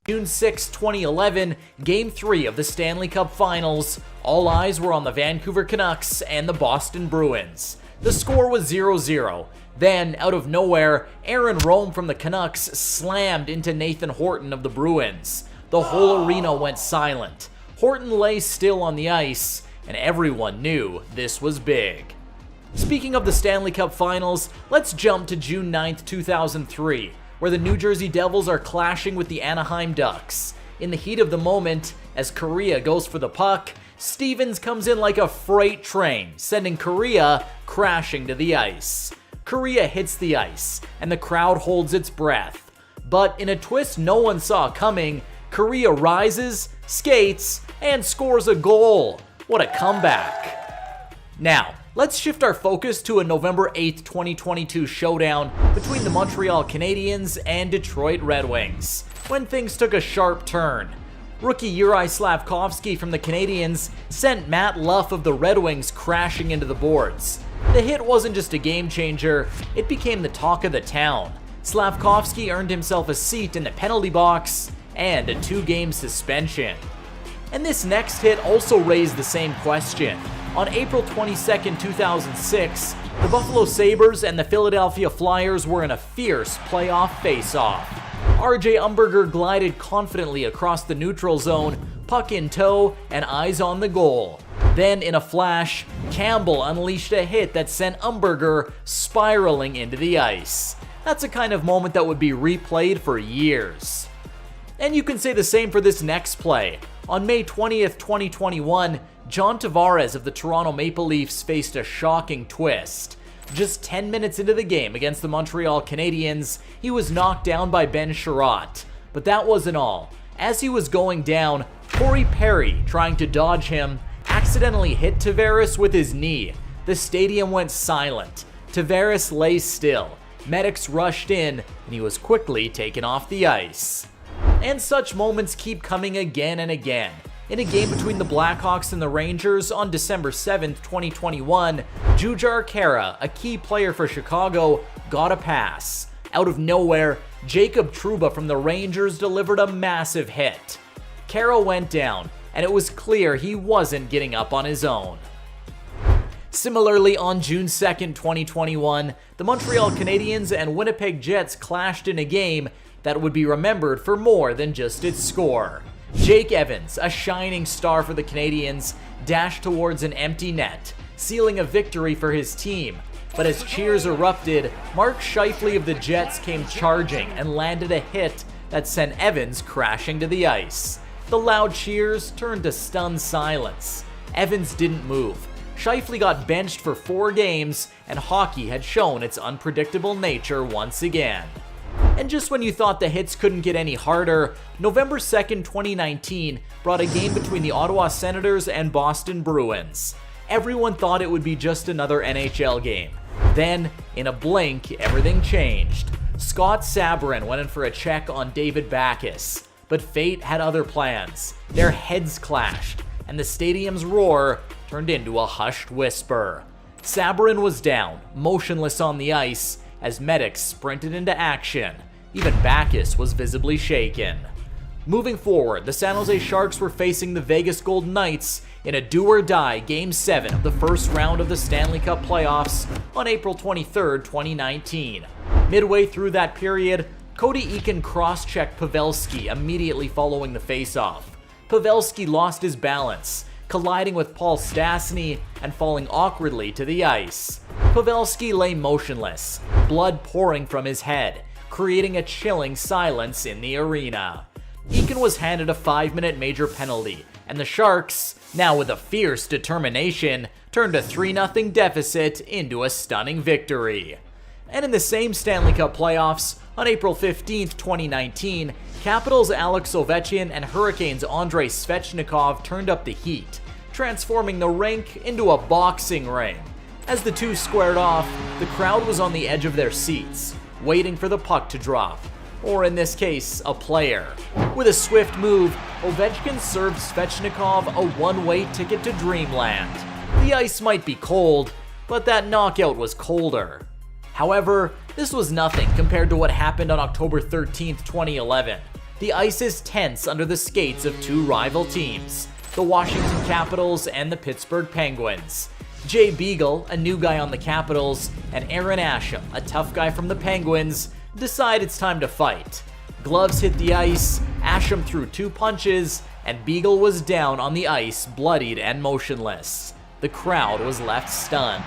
June 6, 2011, Game 3 of the Stanley Cup Finals, all eyes were on the Vancouver Canucks and the Boston Bruins. The score was 0-0. Then, out of nowhere, Aaron Rome from the Canucks slammed into Nathan Horton of the Bruins. The whole arena went silent. Horton lay still on the ice, and everyone knew this was big. Speaking of the Stanley Cup Finals, let's jump to June 9, 2003. Where the New Jersey Devils are clashing with the Anaheim Ducks. In the heat of the moment, as Korea goes for the puck, Stevens comes in like a freight train, sending Korea crashing to the ice. Korea hits the ice, and the crowd holds its breath. But in a twist no one saw coming, Korea rises, skates, and scores a goal. What a comeback. Now, let's shift our focus to a November 8, 2022 showdown between the Montreal Canadiens and Detroit Red Wings, when things took a sharp turn. Rookie Juraj Slafkovsky from the Canadiens sent Matt Luff of the Red Wings crashing into the boards. The hit wasn't just a game changer, it became the talk of the town. Slafkovsky earned himself a seat in the penalty box and a 2-game suspension. And this next hit also raised the same question. On April 22, 2006, the Buffalo Sabres and the Philadelphia Flyers were in a fierce playoff face-off. RJ Umberger glided confidently across the neutral zone, puck in tow, and eyes on the goal. Then, in a flash, Campbell unleashed a hit that sent Umberger spiraling into the ice. That's a kind of moment that would be replayed for years. And you can say the same for this next play. On May 20th, 2021, John Tavares of the Toronto Maple Leafs faced a shocking twist. Just 10 minutes into the game against the Montreal Canadiens, he was knocked down by Ben Sherratt. But that wasn't all. As he was going down, Corey Perry, trying to dodge him, accidentally hit Tavares with his knee. The stadium went silent. Tavares lay still. Medics rushed in, and he was quickly taken off the ice. And such moments keep coming again and again. In a game between the Blackhawks and the Rangers on December 7th, 2021, Jujhar Khaira, a key player for Chicago, got a pass. Out of nowhere, Jacob Trouba from the Rangers delivered a massive hit. Khaira went down, and it was clear he wasn't getting up on his own. Similarly, on June 2nd, 2021, the Montreal Canadiens and Winnipeg Jets clashed in a game that would be remembered for more than just its score. Jake Evans, a shining star for the Canadiens, dashed towards an empty net, sealing a victory for his team. But as cheers erupted, Mark Scheifele of the Jets came charging and landed a hit that sent Evans crashing to the ice. The loud cheers turned to stunned silence. Evans didn't move. Scheifele got benched for 4 games, and hockey had shown its unpredictable nature once again. And just when you thought the hits couldn't get any harder, November 2nd, 2019 brought a game between the Ottawa Senators and Boston Bruins. Everyone thought it would be just another NHL game. Then, in a blink, everything changed. Scott Sabourin went in for a check on David Backes, but fate had other plans. Their heads clashed, and the stadium's roar turned into a hushed whisper. Sabourin was down, motionless on the ice, as medics sprinted into action. Even Backes was visibly shaken. Moving forward, the San Jose Sharks were facing the Vegas Golden Knights in a do-or-die Game 7 of the first round of the Stanley Cup playoffs on April 23, 2019. Midway through that period, Cody Eakin cross-checked Pavelski immediately following the face-off. Pavelski lost his balance, colliding with Paul Stastny and falling awkwardly to the ice. Pavelski lay motionless, blood pouring from his head, creating a chilling silence in the arena. Eakin was handed a 5-minute major penalty, and the Sharks, now with a fierce determination, turned a 3-0 deficit into a stunning victory. And in the same Stanley Cup playoffs, on April 15, 2019, Capitals' Alex Ovechkin and Hurricanes' Andrei Svechnikov turned up the heat, transforming the rink into a boxing ring. As the two squared off, the crowd was on the edge of their seats, waiting for the puck to drop, or in this case, a player. With a swift move, Ovechkin served Svechnikov a one-way ticket to dreamland. The ice might be cold, but that knockout was colder. However, this was nothing compared to what happened on October 13, 2011. The ice is tense under the skates of two rival teams, the Washington Capitals and the Pittsburgh Penguins. Jay Beagle, a new guy on the Capitals, and Aaron Asham, a tough guy from the Penguins, decide it's time to fight. Gloves hit the ice, Asham threw 2 punches, and Beagle was down on the ice, bloodied and motionless. The crowd was left stunned.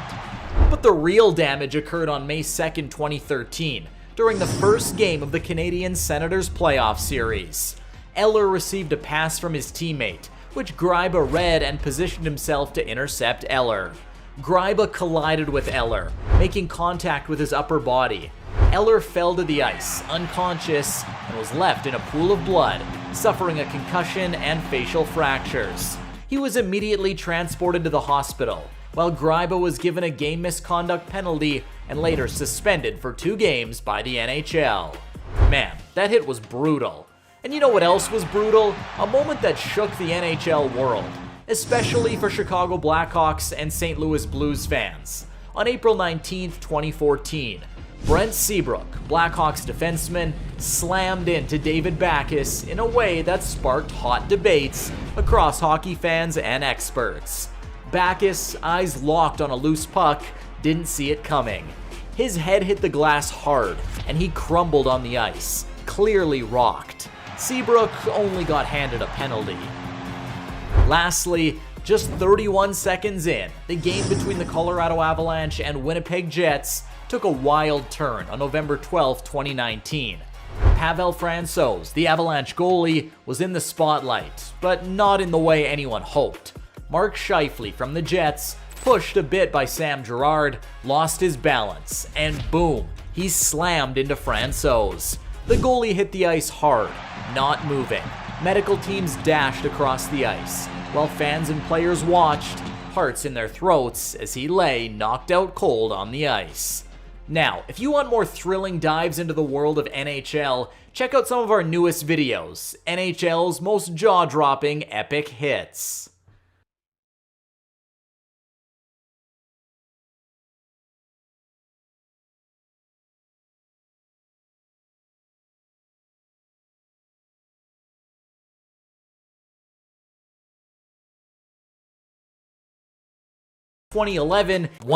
But the real damage occurred on May 2nd, 2013, during the first game of the Canadian Senators playoff series. Eller received a pass from his teammate, which Gryba read and positioned himself to intercept Eller. Gryba collided with Eller, making contact with his upper body. Eller fell to the ice, unconscious, and was left in a pool of blood, suffering a concussion and facial fractures. He was immediately transported to the hospital, while Gryba was given a game misconduct penalty and later suspended for 2 games by the NHL. Man, that hit was brutal. And you know what else was brutal? A moment that shook the NHL world, especially for Chicago Blackhawks and St. Louis Blues fans. On April 19, 2014, Brent Seabrook, Blackhawks defenseman, slammed into David Backes in a way that sparked hot debates across hockey fans and experts. Backes, eyes locked on a loose puck, didn't see it coming. His head hit the glass hard, and he crumbled on the ice, clearly rocked. Seabrook only got handed a penalty. Lastly, just 31 seconds in, the game between the Colorado Avalanche and Winnipeg Jets took a wild turn on November 12, 2019. Pavel Francouz, the Avalanche goalie, was in the spotlight, but not in the way anyone hoped. Mark Scheifele from the Jets, pushed a bit by Sam Girard, lost his balance, and boom, he slammed into Francouz. The goalie hit the ice hard, not moving. Medical teams dashed across the ice, while fans and players watched, hearts in their throats, as he lay knocked out cold on the ice. Now, if you want more thrilling dives into the world of NHL, check out some of our newest videos, NHL's most jaw-dropping epic hits. '11